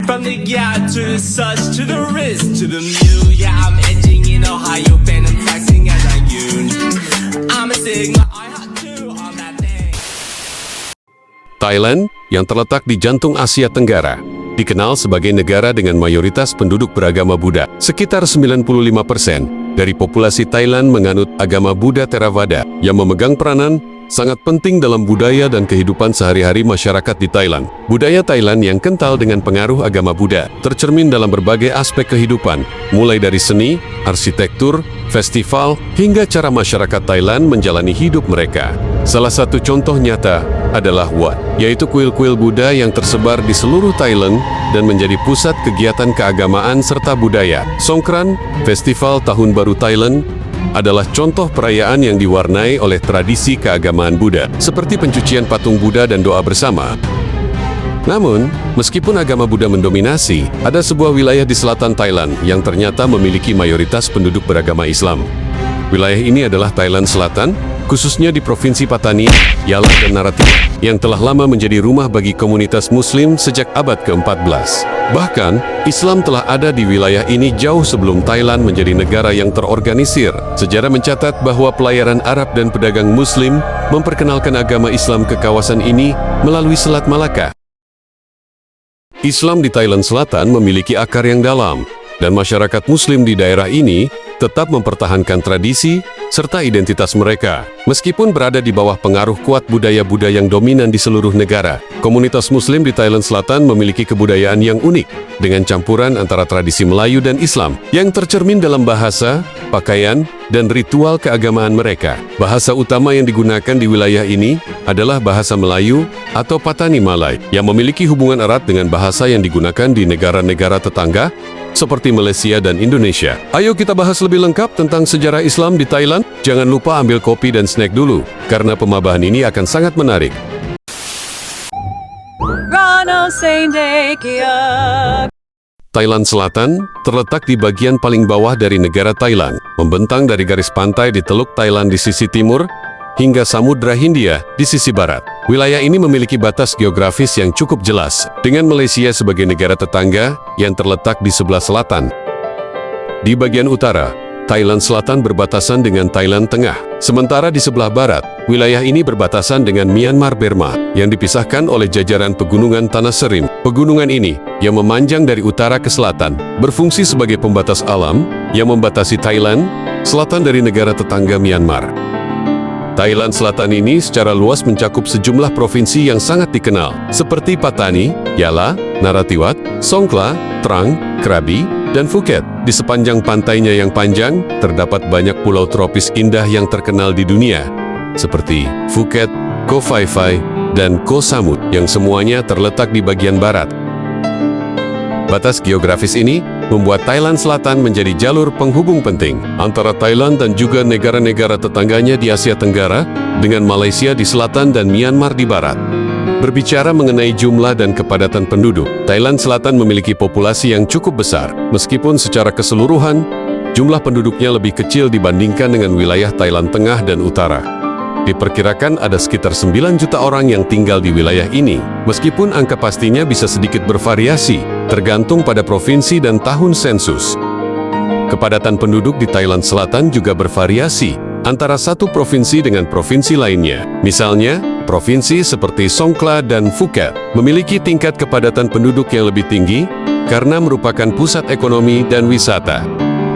From the yacht to the such to the wrist to the mule. Yeah, I'm edging in Ohio, phantom taxing as I goon. I'm a Sigma, I hot too on that thing. Thailand, yang terletak di jantung Asia Tenggara, dikenal sebagai negara dengan mayoritas penduduk beragama Buddha. Sekitar 95% dari populasi Thailand menganut agama Buddha Theravada, yang memegang peranan sangat penting dalam budaya dan kehidupan sehari-hari masyarakat di Thailand. Budaya Thailand yang kental dengan pengaruh agama Buddha tercermin dalam berbagai aspek kehidupan, mulai dari seni, arsitektur, festival, hingga cara masyarakat Thailand menjalani hidup mereka. Salah satu contoh nyata adalah Wat, yaitu kuil-kuil Buddha yang tersebar di seluruh Thailand dan menjadi pusat kegiatan keagamaan serta budaya. Songkran, Festival Tahun Baru Thailand, adalah contoh perayaan yang diwarnai oleh tradisi keagamaan Buddha, seperti pencucian patung Buddha dan doa bersama. Namun, meskipun agama Buddha mendominasi, ada sebuah wilayah di selatan Thailand yang ternyata memiliki mayoritas penduduk beragama Islam. Wilayah ini adalah Thailand Selatan, khususnya di Provinsi Pattani, Yala, dan Narathiwat, yang telah lama menjadi rumah bagi komunitas Muslim sejak abad ke-14. Bahkan, Islam telah ada di wilayah ini jauh sebelum Thailand menjadi negara yang terorganisir. Sejarah mencatat bahwa pelayaran Arab dan pedagang Muslim memperkenalkan agama Islam ke kawasan ini melalui Selat Malaka. Islam di Thailand Selatan memiliki akar yang dalam, dan masyarakat Muslim di daerah ini tetap mempertahankan tradisi serta identitas mereka. Meskipun berada di bawah pengaruh kuat budaya Buddha yang dominan di seluruh negara, komunitas Muslim di Thailand Selatan memiliki kebudayaan yang unik, dengan campuran antara tradisi Melayu dan Islam, yang tercermin dalam bahasa, pakaian, dan ritual keagamaan mereka. Bahasa utama yang digunakan di wilayah ini adalah bahasa Melayu atau Patani Malay, yang memiliki hubungan erat dengan bahasa yang digunakan di negara-negara tetangga, seperti Malaysia dan Indonesia. Ayo kita bahas lebih lengkap tentang sejarah Islam di Thailand. Jangan lupa ambil kopi dan snack dulu, karena pemaparan ini akan sangat menarik. Thailand Selatan terletak di bagian paling bawah dari negara Thailand, membentang dari garis pantai di Teluk Thailand di sisi timur, hingga Samudra Hindia di sisi barat. Wilayah ini memiliki batas geografis yang cukup jelas, dengan Malaysia sebagai negara tetangga yang terletak di sebelah selatan. Di bagian utara, Thailand Selatan berbatasan dengan Thailand Tengah. Sementara di sebelah barat, wilayah ini berbatasan dengan Myanmar Burma, yang dipisahkan oleh jajaran pegunungan Tanah Serim. Pegunungan ini, yang memanjang dari utara ke selatan, berfungsi sebagai pembatas alam, yang membatasi Thailand, selatan dari negara tetangga Myanmar. Thailand Selatan ini secara luas mencakup sejumlah provinsi yang sangat dikenal, seperti Pattani, Yala, Narathiwat, Songkhla, Trang, Krabi, dan Phuket. Di sepanjang pantainya yang panjang, terdapat banyak pulau tropis indah yang terkenal di dunia, seperti Phuket, Koh Phi Phi, dan Koh Samut, yang semuanya terletak di bagian barat. Batas geografis ini membuat Thailand Selatan menjadi jalur penghubung penting antara Thailand dan juga negara-negara tetangganya di Asia Tenggara, dengan Malaysia di selatan dan Myanmar di barat. Berbicara mengenai jumlah dan kepadatan penduduk, Thailand Selatan memiliki populasi yang cukup besar, meskipun secara keseluruhan, jumlah penduduknya lebih kecil dibandingkan dengan wilayah Thailand Tengah dan Utara. Diperkirakan ada sekitar 9 juta orang yang tinggal di wilayah ini, meskipun angka pastinya bisa sedikit bervariasi, tergantung pada provinsi dan tahun sensus. Kepadatan penduduk di Thailand Selatan juga bervariasi antara satu provinsi dengan provinsi lainnya. Misalnya, provinsi seperti Songkhla dan Phuket memiliki tingkat kepadatan penduduk yang lebih tinggi karena merupakan pusat ekonomi dan wisata,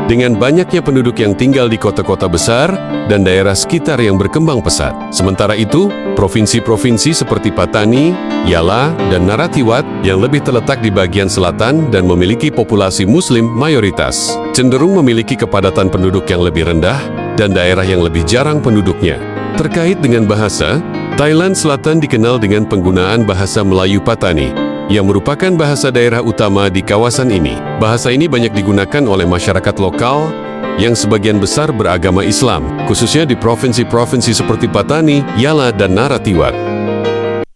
dengan banyaknya penduduk yang tinggal di kota-kota besar dan daerah sekitar yang berkembang pesat. Sementara itu, provinsi-provinsi seperti Pattani, Yala, dan Narathiwat yang lebih terletak di bagian selatan dan memiliki populasi Muslim mayoritas, cenderung memiliki kepadatan penduduk yang lebih rendah dan daerah yang lebih jarang penduduknya. Terkait dengan bahasa, Thailand Selatan dikenal dengan penggunaan bahasa Melayu Pattani, yang merupakan bahasa daerah utama di kawasan ini. Bahasa ini banyak digunakan oleh masyarakat lokal yang sebagian besar beragama Islam, khususnya di provinsi-provinsi seperti Pattani, Yala, dan Narathiwat.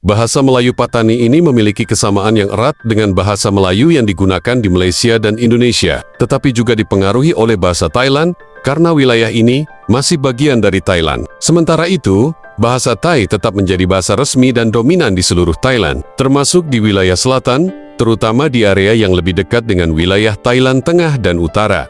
Bahasa Melayu Pattani ini memiliki kesamaan yang erat dengan bahasa Melayu yang digunakan di Malaysia dan Indonesia, tetapi juga dipengaruhi oleh bahasa Thailand karena wilayah ini masih bagian dari Thailand. Sementara itu, bahasa Thai tetap menjadi bahasa resmi dan dominan di seluruh Thailand, termasuk di wilayah selatan, terutama di area yang lebih dekat dengan wilayah Thailand Tengah dan Utara.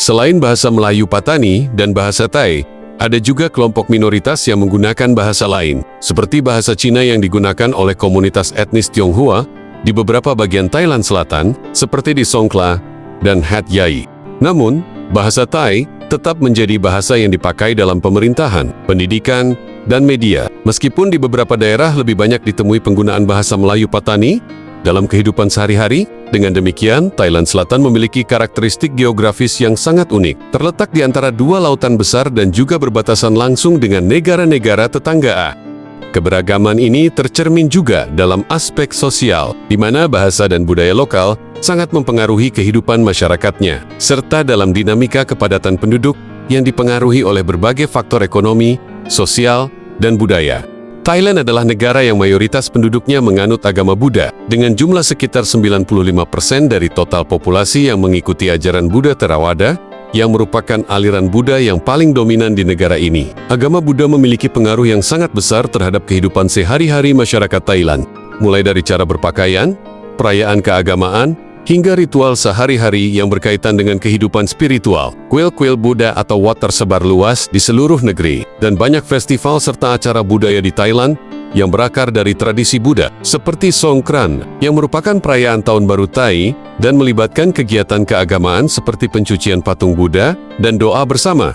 Selain bahasa Melayu Patani dan bahasa Thai, ada juga kelompok minoritas yang menggunakan bahasa lain, seperti bahasa Cina yang digunakan oleh komunitas etnis Tionghoa di beberapa bagian Thailand Selatan, seperti di Songkhla dan Hat Yai. Namun, bahasa Thai tetap menjadi bahasa yang dipakai dalam pemerintahan, pendidikan, dan media. Meskipun di beberapa daerah lebih banyak ditemui penggunaan bahasa Melayu Patani dalam kehidupan sehari-hari, dengan demikian, Thailand Selatan memiliki karakteristik geografis yang sangat unik, terletak di antara dua lautan besar dan juga berbatasan langsung dengan negara-negara tetangga. Keberagaman ini tercermin juga dalam aspek sosial, di mana bahasa dan budaya lokal sangat mempengaruhi kehidupan masyarakatnya, serta dalam dinamika kepadatan penduduk yang dipengaruhi oleh berbagai faktor ekonomi, sosial, dan budaya. Thailand adalah negara yang mayoritas penduduknya menganut agama Buddha, dengan jumlah sekitar 95% dari total populasi yang mengikuti ajaran Buddha Theravada, yang merupakan aliran Buddha yang paling dominan di negara ini. Agama Buddha memiliki pengaruh yang sangat besar terhadap kehidupan sehari-hari masyarakat Thailand, mulai dari cara berpakaian, perayaan keagamaan, hingga ritual sehari-hari yang berkaitan dengan kehidupan spiritual. Kuil-kuil Buddha atau Wat tersebar luas di seluruh negeri, dan banyak festival serta acara budaya di Thailand yang berakar dari tradisi Buddha, seperti Songkran, yang merupakan perayaan Tahun Baru Thai, dan melibatkan kegiatan keagamaan seperti pencucian patung Buddha dan doa bersama.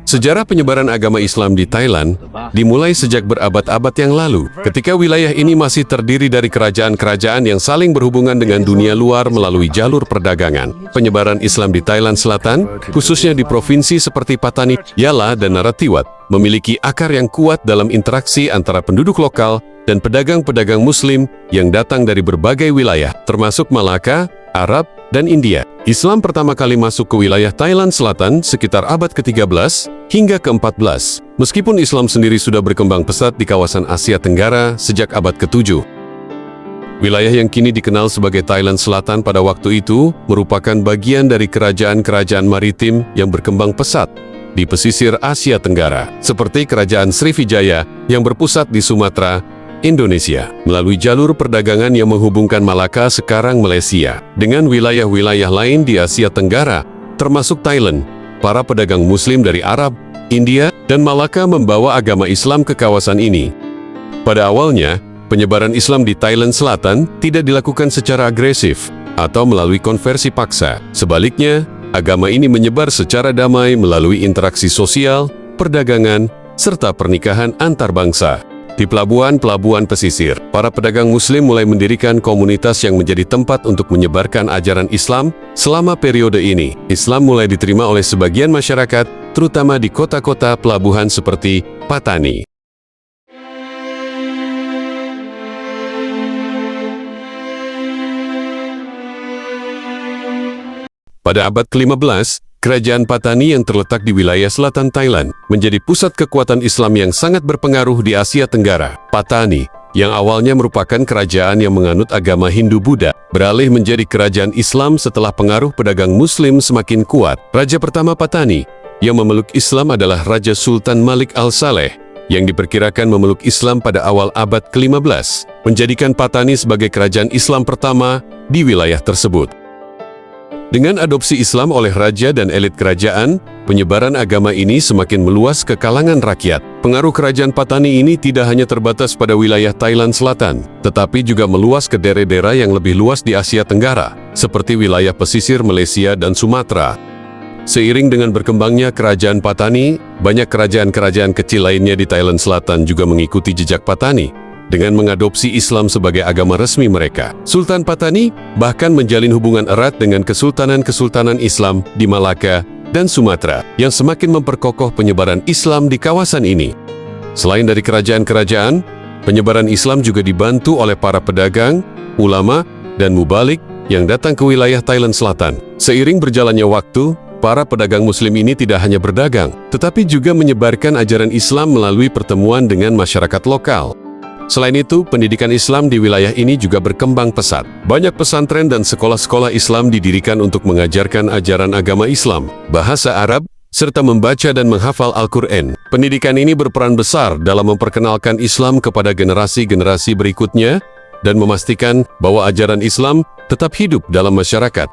Sejarah penyebaran agama Islam di Thailand dimulai sejak berabad-abad yang lalu, ketika wilayah ini masih terdiri dari kerajaan-kerajaan yang saling berhubungan dengan dunia luar melalui jalur perdagangan. Penyebaran Islam di Thailand Selatan, khususnya di provinsi seperti Patani, Yala, dan Narathiwat, memiliki akar yang kuat dalam interaksi antara penduduk lokal dan pedagang-pedagang Muslim yang datang dari berbagai wilayah, termasuk Malaka, Arab, dan India. Islam pertama kali masuk ke wilayah Thailand Selatan sekitar abad ke-13 hingga ke-14, meskipun Islam sendiri sudah berkembang pesat di kawasan Asia Tenggara sejak abad ke-7. Wilayah yang kini dikenal sebagai Thailand Selatan pada waktu itu merupakan bagian dari kerajaan-kerajaan maritim yang berkembang pesat di pesisir Asia Tenggara, seperti Kerajaan Sriwijaya yang berpusat di Sumatera, Indonesia, melalui jalur perdagangan yang menghubungkan Malaka sekarang Malaysia dengan wilayah-wilayah lain di Asia Tenggara, termasuk Thailand. Para pedagang Muslim dari Arab, India, dan Malaka membawa agama Islam ke kawasan ini. Pada awalnya, penyebaran Islam di Thailand Selatan tidak dilakukan secara agresif atau melalui konversi paksa. Sebaliknya, agama ini menyebar secara damai melalui interaksi sosial, perdagangan, serta pernikahan antar bangsa. Di pelabuhan-pelabuhan pesisir, para pedagang Muslim mulai mendirikan komunitas yang menjadi tempat untuk menyebarkan ajaran Islam. Selama periode ini, Islam mulai diterima oleh sebagian masyarakat, terutama di kota-kota pelabuhan seperti Patani. Pada abad ke-15, Kerajaan Patani yang terletak di wilayah selatan Thailand menjadi pusat kekuatan Islam yang sangat berpengaruh di Asia Tenggara. Patani, yang awalnya merupakan kerajaan yang menganut agama Hindu-Buddha, beralih menjadi kerajaan Islam setelah pengaruh pedagang Muslim semakin kuat. Raja pertama Patani yang memeluk Islam adalah Raja Sultan Malik Al-Saleh, yang diperkirakan memeluk Islam pada awal abad ke-15, menjadikan Patani sebagai kerajaan Islam pertama di wilayah tersebut. Dengan adopsi Islam oleh raja dan elit kerajaan, penyebaran agama ini semakin meluas ke kalangan rakyat. Pengaruh kerajaan Patani ini tidak hanya terbatas pada wilayah Thailand Selatan, tetapi juga meluas ke daerah-daerah yang lebih luas di Asia Tenggara, seperti wilayah pesisir Malaysia dan Sumatera. Seiring dengan berkembangnya kerajaan Patani, banyak kerajaan-kerajaan kecil lainnya di Thailand Selatan juga mengikuti jejak Patani dengan mengadopsi Islam sebagai agama resmi mereka. Sultan Patani bahkan menjalin hubungan erat dengan kesultanan-kesultanan Islam di Malaka dan Sumatera, yang semakin memperkokoh penyebaran Islam di kawasan ini. Selain dari kerajaan-kerajaan, penyebaran Islam juga dibantu oleh para pedagang, ulama, dan mubalik yang datang ke wilayah Thailand Selatan. Seiring berjalannya waktu, para pedagang Muslim ini tidak hanya berdagang, tetapi juga menyebarkan ajaran Islam melalui pertemuan dengan masyarakat lokal. Selain itu, pendidikan Islam di wilayah ini juga berkembang pesat. Banyak pesantren dan sekolah-sekolah Islam didirikan untuk mengajarkan ajaran agama Islam, bahasa Arab, serta membaca dan menghafal Al-Quran. Pendidikan ini berperan besar dalam memperkenalkan Islam kepada generasi-generasi berikutnya dan memastikan bahwa ajaran Islam tetap hidup dalam masyarakat.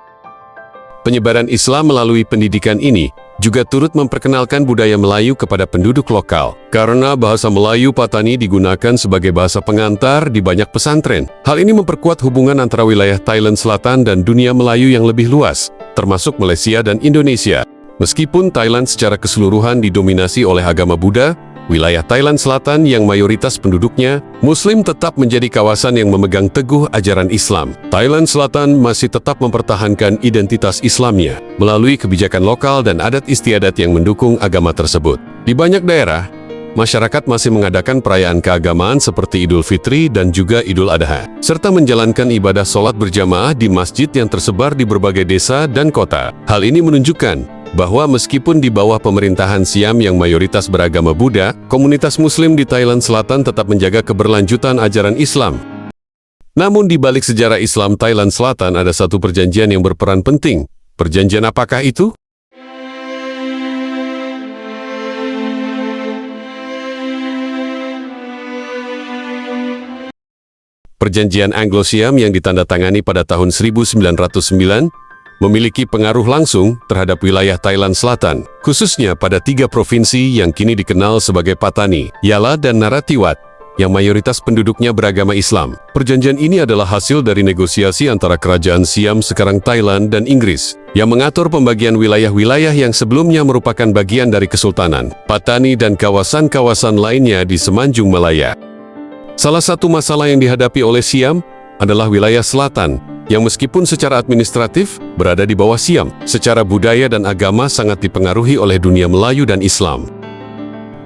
Penyebaran Islam melalui pendidikan ini juga turut memperkenalkan budaya Melayu kepada penduduk lokal. Karena bahasa Melayu Patani digunakan sebagai bahasa pengantar di banyak pesantren. Hal ini memperkuat hubungan antara wilayah Thailand Selatan dan dunia Melayu yang lebih luas, termasuk Malaysia dan Indonesia. Meskipun Thailand secara keseluruhan didominasi oleh agama Buddha, wilayah Thailand Selatan yang mayoritas penduduknya Muslim tetap menjadi kawasan yang memegang teguh ajaran Islam. Thailand Selatan masih tetap mempertahankan identitas Islamnya melalui kebijakan lokal dan adat istiadat yang mendukung agama tersebut. Di banyak daerah, masyarakat masih mengadakan perayaan keagamaan seperti Idul Fitri dan juga Idul Adha, serta menjalankan ibadah sholat berjamaah di masjid yang tersebar di berbagai desa dan kota. Hal ini menunjukkan bahwa meskipun di bawah pemerintahan Siam yang mayoritas beragama Buddha, komunitas Muslim di Thailand Selatan tetap menjaga keberlanjutan ajaran Islam. Namun di balik sejarah Islam Thailand Selatan ada satu perjanjian yang berperan penting. Perjanjian apakah itu? Perjanjian Anglo-Siam yang ditandatangani pada tahun 1909 memiliki pengaruh langsung terhadap wilayah Thailand Selatan, khususnya pada 3 provinsi yang kini dikenal sebagai Patani, Yala, dan Narathiwat, yang mayoritas penduduknya beragama Islam. Perjanjian ini adalah hasil dari negosiasi antara kerajaan Siam sekarang Thailand dan Inggris, yang mengatur pembagian wilayah-wilayah yang sebelumnya merupakan bagian dari Kesultanan Patani dan kawasan-kawasan lainnya di Semenanjung Malaya. Salah satu masalah yang dihadapi oleh Siam adalah wilayah selatan, yang meskipun secara administratif berada di bawah Siam, secara budaya dan agama sangat dipengaruhi oleh dunia Melayu dan Islam.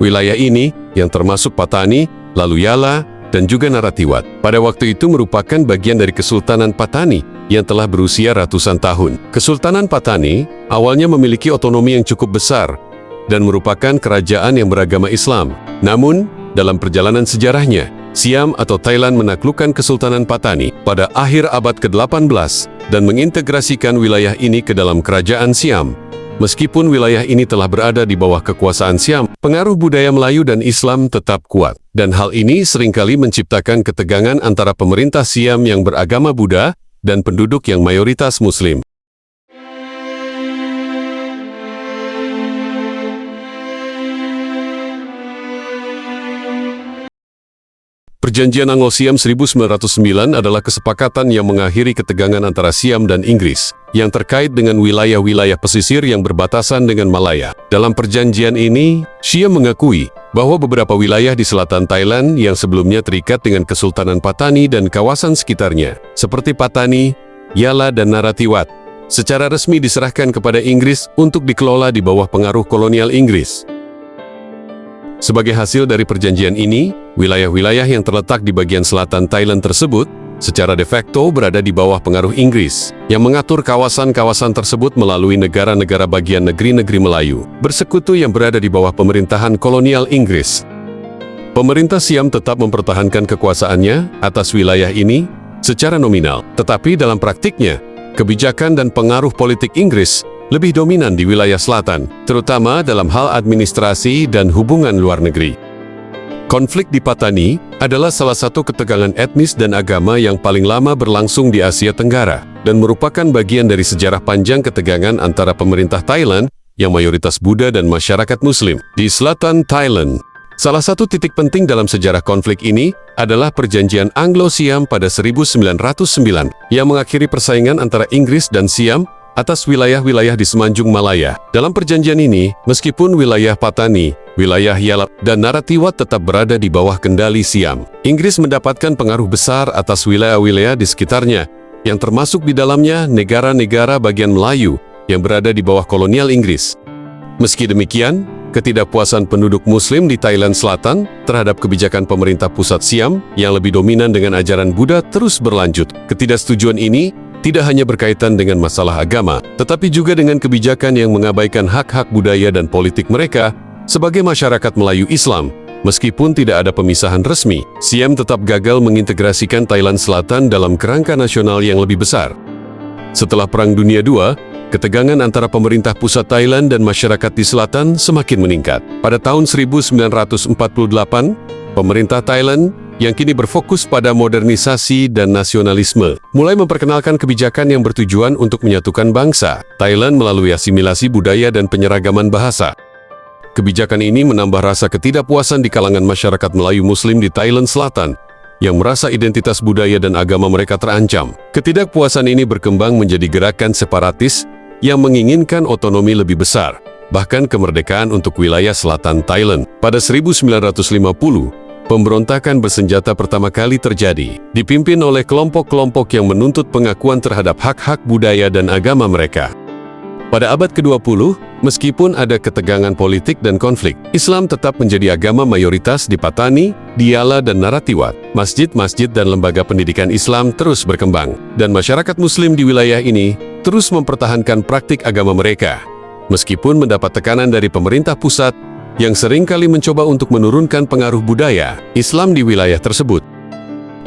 Wilayah ini, yang termasuk Patani, lalu Yala, dan juga Narathiwat, pada waktu itu merupakan bagian dari Kesultanan Patani yang telah berusia ratusan tahun. Kesultanan Patani awalnya memiliki otonomi yang cukup besar dan merupakan kerajaan yang beragama Islam. Namun, dalam perjalanan sejarahnya, Siam atau Thailand menaklukkan Kesultanan Patani pada akhir abad ke-18 dan mengintegrasikan wilayah ini ke dalam kerajaan Siam. Meskipun wilayah ini telah berada di bawah kekuasaan Siam, pengaruh budaya Melayu dan Islam tetap kuat. Dan hal ini seringkali menciptakan ketegangan antara pemerintah Siam yang beragama Buddha dan penduduk yang mayoritas Muslim. Perjanjian Anglo-Siam 1909 adalah kesepakatan yang mengakhiri ketegangan antara Siam dan Inggris, yang terkait dengan wilayah-wilayah pesisir yang berbatasan dengan Malaya. Dalam perjanjian ini, Siam mengakui bahwa beberapa wilayah di selatan Thailand yang sebelumnya terikat dengan Kesultanan Patani dan kawasan sekitarnya, seperti Patani, Yala, dan Narathiwat, secara resmi diserahkan kepada Inggris untuk dikelola di bawah pengaruh kolonial Inggris. Sebagai hasil dari perjanjian ini, wilayah-wilayah yang terletak di bagian selatan Thailand tersebut secara de facto berada di bawah pengaruh Inggris, yang mengatur kawasan-kawasan tersebut melalui negara-negara bagian negeri-negeri Melayu, bersekutu yang berada di bawah pemerintahan kolonial Inggris. Pemerintah Siam tetap mempertahankan kekuasaannya atas wilayah ini secara nominal, tetapi dalam praktiknya, kebijakan dan pengaruh politik Inggris lebih dominan di wilayah selatan, terutama dalam hal administrasi dan hubungan luar negeri. Konflik di Patani adalah salah satu ketegangan etnis dan agama yang paling lama berlangsung di Asia Tenggara, dan merupakan bagian dari sejarah panjang ketegangan antara pemerintah Thailand, yang mayoritas Buddha dan masyarakat Muslim, di selatan Thailand. Salah satu titik penting dalam sejarah konflik ini adalah Perjanjian Anglo-Siam pada 1909, yang mengakhiri persaingan antara Inggris dan Siam atas wilayah-wilayah di Semenanjung Malaya. Dalam perjanjian ini, meskipun wilayah Patani, wilayah Yala, dan Narathiwat tetap berada di bawah kendali Siam, Inggris mendapatkan pengaruh besar atas wilayah-wilayah di sekitarnya, yang termasuk di dalamnya negara-negara bagian Melayu yang berada di bawah kolonial Inggris. Meski demikian, ketidakpuasan penduduk Muslim di Thailand Selatan terhadap kebijakan pemerintah pusat Siam yang lebih dominan dengan ajaran Buddha terus berlanjut. Ketidaksetujuan ini tidak hanya berkaitan dengan masalah agama, tetapi juga dengan kebijakan yang mengabaikan hak-hak budaya dan politik mereka sebagai masyarakat Melayu Islam. Meskipun tidak ada pemisahan resmi, Siam tetap gagal mengintegrasikan Thailand Selatan dalam kerangka nasional yang lebih besar. Setelah Perang Dunia II, ketegangan antara pemerintah pusat Thailand dan masyarakat di selatan semakin meningkat. Pada tahun 1948, pemerintah Thailand yang kini berfokus pada modernisasi dan nasionalisme mulai memperkenalkan kebijakan yang bertujuan untuk menyatukan bangsa Thailand melalui asimilasi budaya dan penyeragaman bahasa. Kebijakan ini menambah rasa ketidakpuasan di kalangan masyarakat Melayu Muslim di Thailand Selatan yang merasa identitas budaya dan agama mereka terancam. Ketidakpuasan ini berkembang menjadi gerakan separatis yang menginginkan otonomi lebih besar, bahkan kemerdekaan untuk wilayah selatan Thailand. Pada 1950, pemberontakan bersenjata pertama kali terjadi, dipimpin oleh kelompok-kelompok yang menuntut pengakuan terhadap hak-hak budaya dan agama mereka. Pada abad ke-20, meskipun ada ketegangan politik dan konflik, Islam tetap menjadi agama mayoritas di Patani, Diyala, dan Narathiwat. Masjid-masjid dan lembaga pendidikan Islam terus berkembang, dan masyarakat Muslim di wilayah ini terus mempertahankan praktik agama mereka. Meskipun mendapat tekanan dari pemerintah pusat, yang seringkali mencoba untuk menurunkan pengaruh budaya Islam di wilayah tersebut.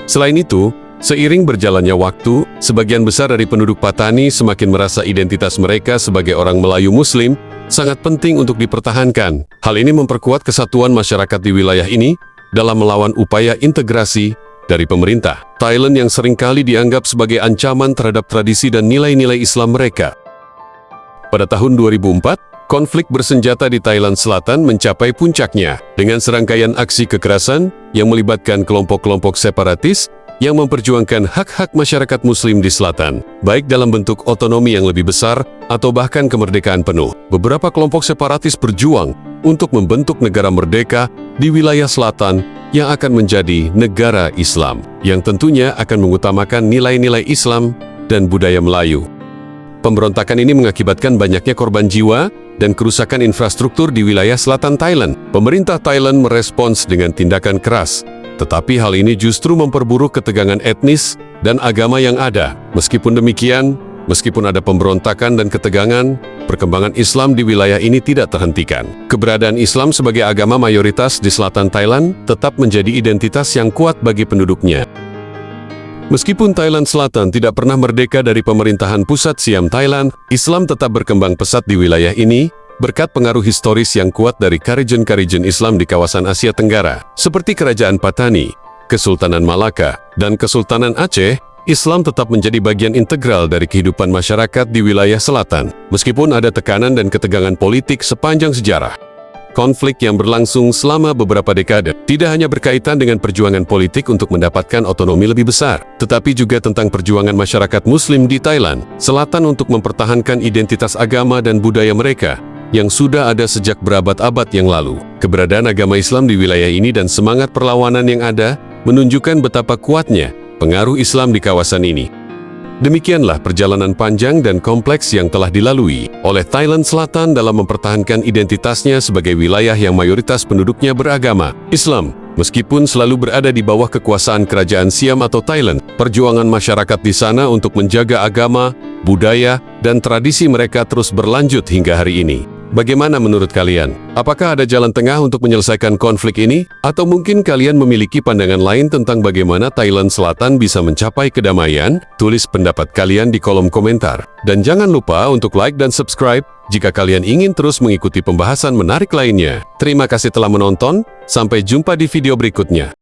Selain itu, seiring berjalannya waktu, sebagian besar dari penduduk Patani semakin merasa identitas mereka sebagai orang Melayu Muslim sangat penting untuk dipertahankan. Hal ini memperkuat kesatuan masyarakat di wilayah ini dalam melawan upaya integrasi dari pemerintah Thailand yang seringkali dianggap sebagai ancaman terhadap tradisi dan nilai-nilai Islam mereka. Pada tahun 2004, konflik bersenjata di Thailand Selatan mencapai puncaknya dengan serangkaian aksi kekerasan yang melibatkan kelompok-kelompok separatis yang memperjuangkan hak-hak masyarakat Muslim di selatan, baik dalam bentuk otonomi yang lebih besar atau bahkan kemerdekaan penuh. Beberapa kelompok separatis berjuang untuk membentuk negara merdeka di wilayah selatan yang akan menjadi negara Islam, yang tentunya akan mengutamakan nilai-nilai Islam dan budaya Melayu. Pemberontakan ini mengakibatkan banyaknya korban jiwa dan kerusakan infrastruktur di wilayah selatan Thailand. Pemerintah Thailand merespons dengan tindakan keras, tetapi hal ini justru memperburuk ketegangan etnis dan agama yang ada. Meskipun demikian, meskipun ada pemberontakan dan ketegangan, perkembangan Islam di wilayah ini tidak terhentikan. Keberadaan Islam sebagai agama mayoritas di selatan Thailand tetap menjadi identitas yang kuat bagi penduduknya. Meskipun Thailand Selatan tidak pernah merdeka dari pemerintahan pusat Siam Thailand, Islam tetap berkembang pesat di wilayah ini berkat pengaruh historis yang kuat dari karijen-karijen Islam di kawasan Asia Tenggara, seperti Kerajaan Patani, Kesultanan Malaka, dan Kesultanan Aceh. Islam tetap menjadi bagian integral dari kehidupan masyarakat di wilayah selatan, meskipun ada tekanan dan ketegangan politik sepanjang sejarah. Konflik yang berlangsung selama beberapa dekade tidak hanya berkaitan dengan perjuangan politik untuk mendapatkan otonomi lebih besar, tetapi juga tentang perjuangan masyarakat Muslim di Thailand Selatan untuk mempertahankan identitas agama dan budaya mereka yang sudah ada sejak berabad-abad yang lalu. Keberadaan agama Islam di wilayah ini dan semangat perlawanan yang ada menunjukkan betapa kuatnya pengaruh Islam di kawasan ini. Demikianlah perjalanan panjang dan kompleks yang telah dilalui oleh Thailand Selatan dalam mempertahankan identitasnya sebagai wilayah yang mayoritas penduduknya beragama Islam. Meskipun selalu berada di bawah kekuasaan kerajaan Siam atau Thailand, perjuangan masyarakat di sana untuk menjaga agama, budaya, dan tradisi mereka terus berlanjut hingga hari ini. Bagaimana menurut kalian? Apakah ada jalan tengah untuk menyelesaikan konflik ini? Atau mungkin kalian memiliki pandangan lain tentang bagaimana Thailand Selatan bisa mencapai kedamaian? Tulis pendapat kalian di kolom komentar. Dan jangan lupa untuk like dan subscribe jika kalian ingin terus mengikuti pembahasan menarik lainnya. Terima kasih telah menonton, sampai jumpa di video berikutnya.